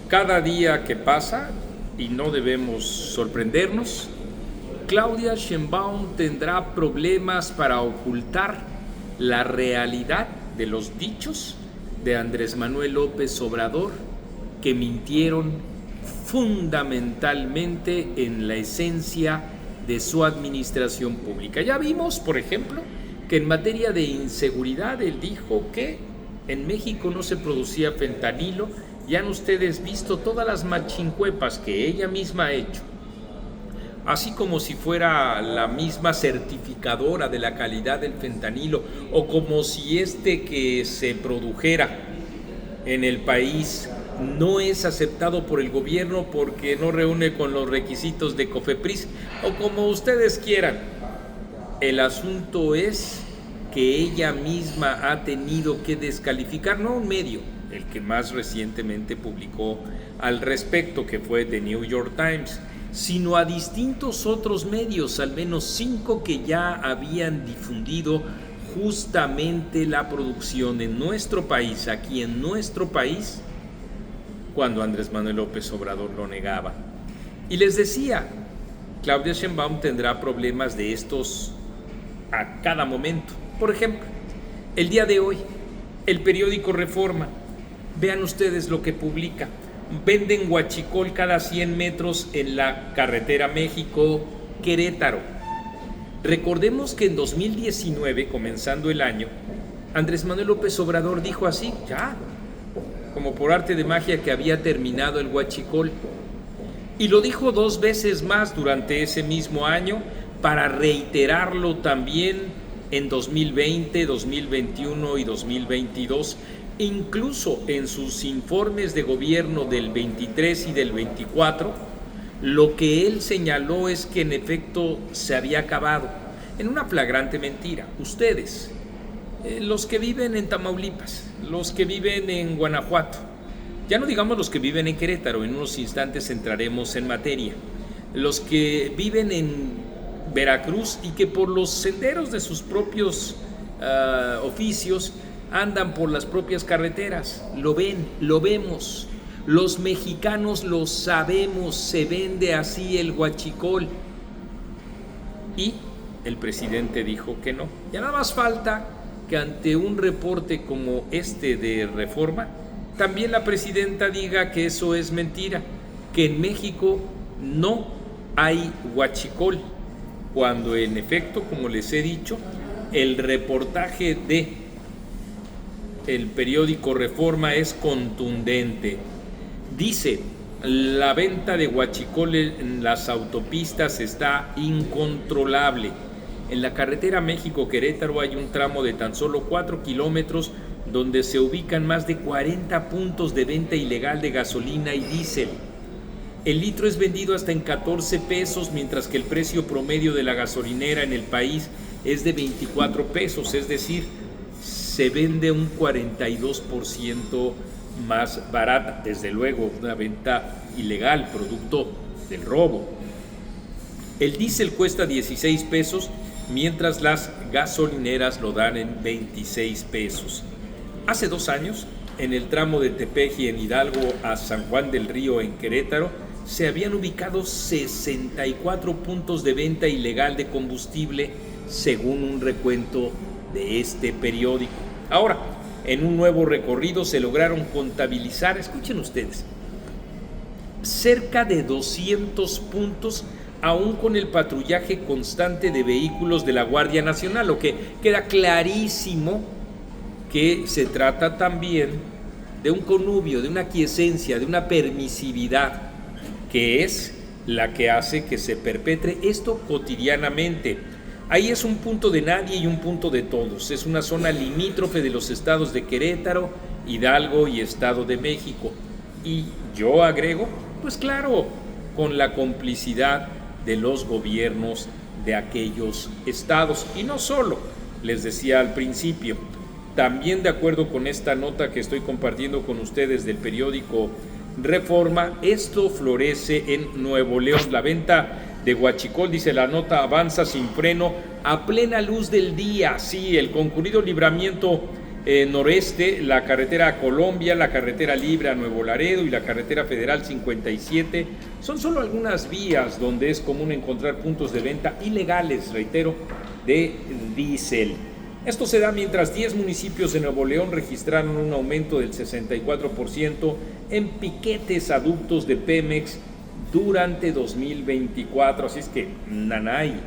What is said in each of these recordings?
Cada día que pasa, y no debemos sorprendernos, Claudia Sheinbaum tendrá problemas para ocultar la realidad de los dichos de Andrés Manuel López Obrador, que mintieron fundamentalmente en la esencia de su administración pública. Ya vimos, por ejemplo, que en materia de inseguridad él dijo que en México no se producía fentanilo. Ya han ustedes visto todas las machincuepas que ella misma ha hecho, así como si fuera la misma certificadora de la calidad del fentanilo, o como si que se produjera en el país no es aceptado por el gobierno porque no reúne con los requisitos de COFEPRIS, o como ustedes quieran. El asunto es que ella misma ha tenido que descalificar, no un medio, el que más recientemente publicó al respecto, que fue The New York Times, sino a distintos otros medios, al menos 5 que ya habían difundido justamente la producción en nuestro país, aquí en nuestro país, cuando Andrés Manuel López Obrador lo negaba. Y les decía, Claudia Sheinbaum tendrá problemas de estos a cada momento. Por ejemplo, el día de hoy, el periódico Reforma, vean ustedes lo que publica. Venden huachicol cada 100 metros en la carretera México-Querétaro. Recordemos que en 2019, comenzando el año, Andrés Manuel López Obrador dijo así, ya, como por arte de magia, que había terminado el huachicol. Y lo dijo 2 veces más durante ese mismo año, para reiterarlo también en 2020, 2021 y 2022. Incluso en sus informes de gobierno del 23 y del 24, lo que él señaló es que en efecto se había acabado, en una flagrante mentira. Ustedes, los que viven en Tamaulipas, los que viven en Guanajuato, ya no digamos los que viven en Querétaro, en unos instantes entraremos en materia, los que viven en Veracruz y que por los senderos de sus propios oficios andan por las propias carreteras, lo ven, lo vemos, los mexicanos lo sabemos, se vende así el huachicol. Y el presidente dijo que no. Ya nada más falta que ante un reporte como este de Reforma, también la presidenta diga que eso es mentira, que en México no hay huachicol, cuando en efecto, como les he dicho, el reportaje de el periódico Reforma es contundente. Dice, la venta de huachicol en las autopistas está incontrolable. En la carretera México-Querétaro hay un tramo de tan solo 4 kilómetros donde se ubican más de 40 puntos de venta ilegal de gasolina y diésel. El litro es vendido hasta en 14 pesos, mientras que el precio promedio de la gasolinera en el país es de 24 pesos, es decir, se vende un 42% más barata. Desde luego, una venta ilegal, producto del robo. El diésel cuesta 16 pesos, mientras las gasolineras lo dan en 26 pesos. Hace 2 años, en el tramo de Tepeji en Hidalgo a San Juan del Río en Querétaro, se habían ubicado 64 puntos de venta ilegal de combustible, según un recuento de este periódico. Ahora, en un nuevo recorrido se lograron contabilizar, escuchen ustedes, cerca de 200 puntos, aún con el patrullaje constante de vehículos de la Guardia Nacional, lo que queda clarísimo que se trata también de un connubio, de una aquiescencia, de una permisividad, que es la que hace que se perpetre esto cotidianamente. Ahí es un punto de nadie y un punto de todos. Es una zona limítrofe de los estados de Querétaro, Hidalgo y Estado de México. Y yo agrego, pues claro, con la complicidad de los gobiernos de aquellos estados. Y no solo, les decía al principio, también de acuerdo con esta nota que estoy compartiendo con ustedes del periódico Reforma, esto florece en Nuevo León. La venta de huachicol, dice la nota, avanza sin freno a plena luz del día. Sí, el concurrido libramiento noreste, la carretera a Colombia, la carretera libre a Nuevo Laredo y la carretera federal 57 son solo algunas vías donde es común encontrar puntos de venta ilegales, reitero, de diésel. Esto se da mientras 10 municipios de Nuevo León registraron un aumento del 64% en piquetes a ductos de Pemex durante 2024. Así es que, nanay,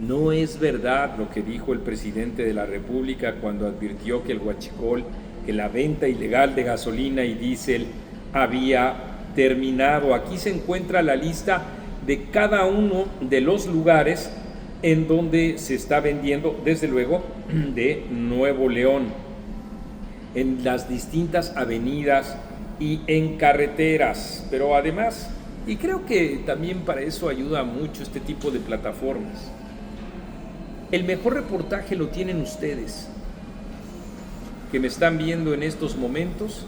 no es verdad lo que dijo el presidente de la República cuando advirtió que el huachicol, que la venta ilegal de gasolina y diésel había terminado. Aquí se encuentra la lista de cada uno de los lugares en donde se está vendiendo, desde luego, de Nuevo León, en las distintas avenidas y en carreteras. Pero además, y creo que también para eso ayuda mucho este tipo de plataformas, el mejor reportaje lo tienen ustedes, que me están viendo en estos momentos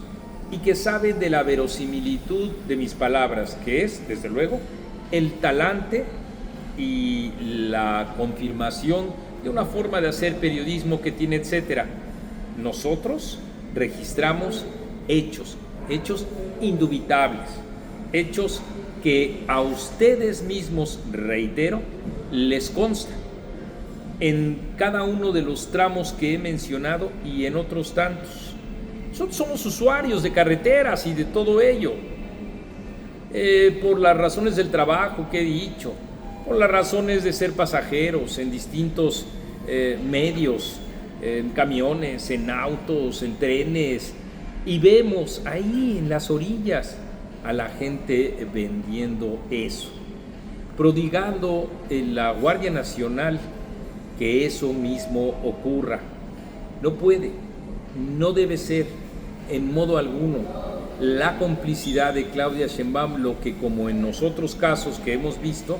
y que saben de la verosimilitud de mis palabras, que es, desde luego, el talante y la confirmación de una forma de hacer periodismo que tiene, etcétera. Nosotros registramos hechos indubitables, hechos que a ustedes mismos, reitero, les consta en cada uno de los tramos que he mencionado y en otros tantos. Somos usuarios de carreteras y de todo ello, por las razones del trabajo que he dicho, por las razones de ser pasajeros en distintos medios, en camiones, en autos, en trenes, y vemos ahí en las orillas a la gente vendiendo eso, prodigando en la Guardia Nacional que eso mismo ocurra. No puede, no debe ser en modo alguno la complicidad de Claudia Sheinbaum lo que, como en los otros casos que hemos visto,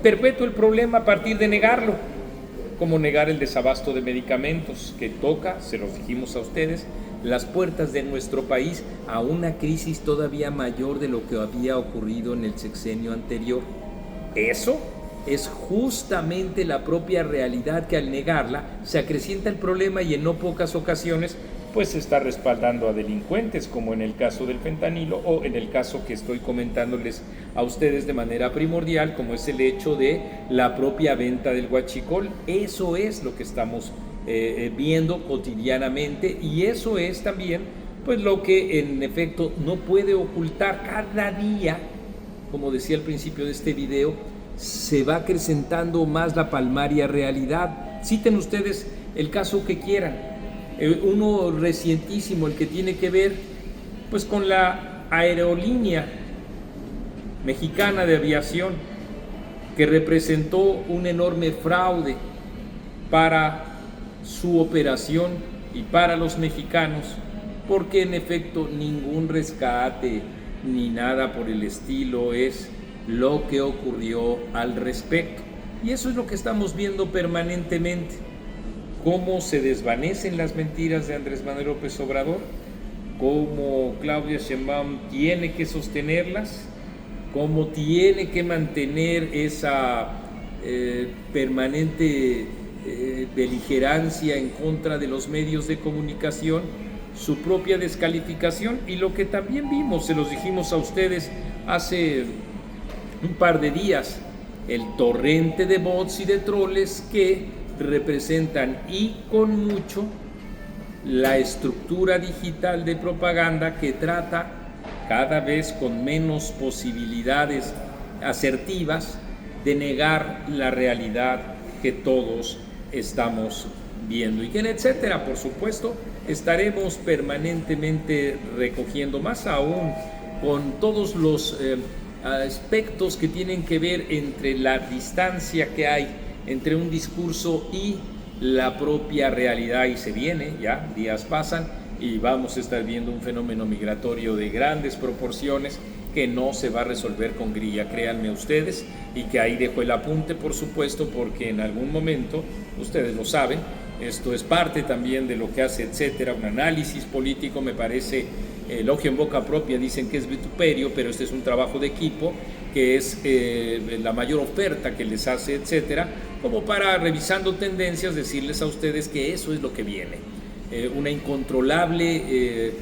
perpetúa el problema a partir de negarlo, como negar el desabasto de medicamentos que toca, se los dijimos a ustedes, las puertas de nuestro país a una crisis todavía mayor de lo que había ocurrido en el sexenio anterior. Eso es justamente la propia realidad que al negarla se acrecienta el problema y en no pocas ocasiones pues se está respaldando a delincuentes, como en el caso del fentanilo o en el caso que estoy comentándoles a ustedes de manera primordial, como es el hecho de la propia venta del huachicol. Eso es lo que estamos viendo cotidianamente y eso es también pues lo que en efecto no puede ocultar. Cada día, como decía al principio de este video, se va acrecentando más la palmaria realidad. Citen ustedes el caso que quieran, uno recientísimo, el que tiene que ver pues con la aerolínea mexicana de aviación, que representó un enorme fraude para su operación y para los mexicanos, porque en efecto ningún rescate ni nada por el estilo es lo que ocurrió al respecto. Y eso es lo que estamos viendo permanentemente, cómo se desvanecen las mentiras de Andrés Manuel López Obrador, cómo Claudia Sheinbaum tiene que sostenerlas, cómo tiene que mantener esa permanente beligerancia en contra de los medios de comunicación, su propia descalificación y lo que también vimos, se los dijimos a ustedes hace un par de días, el torrente de bots y de troles que representan y con mucho la estructura digital de propaganda que trata cada vez con menos posibilidades asertivas de negar la realidad que todos estamos viendo y que en etcétera, por supuesto, estaremos permanentemente recogiendo, más aún con todos los aspectos que tienen que ver entre la distancia que hay entre un discurso y la propia realidad, y se viene, ya días pasan y vamos a estar viendo un fenómeno migratorio de grandes proporciones que no se va a resolver con grilla, créanme ustedes, y que ahí dejo el apunte, por supuesto, porque en algún momento, ustedes lo saben, esto es parte también de lo que hace, etcétera, un análisis político, me parece, elogio en boca propia, dicen que es vituperio, pero este es un trabajo de equipo, que es la mayor oferta que les hace, etcétera, como para, revisando tendencias, decirles a ustedes que eso es lo que viene. una incontrolable,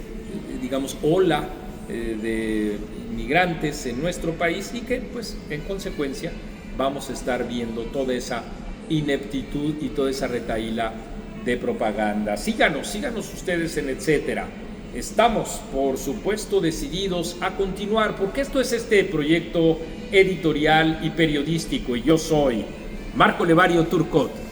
digamos, ola de migrantes en nuestro país y que, pues, en consecuencia, vamos a estar viendo toda esa ineptitud y toda esa retahíla de propaganda. Síganos ustedes en Etcétera. Estamos, por supuesto, decididos a continuar, porque esto es este proyecto editorial y periodístico, y yo soy Marco Levario Turcot.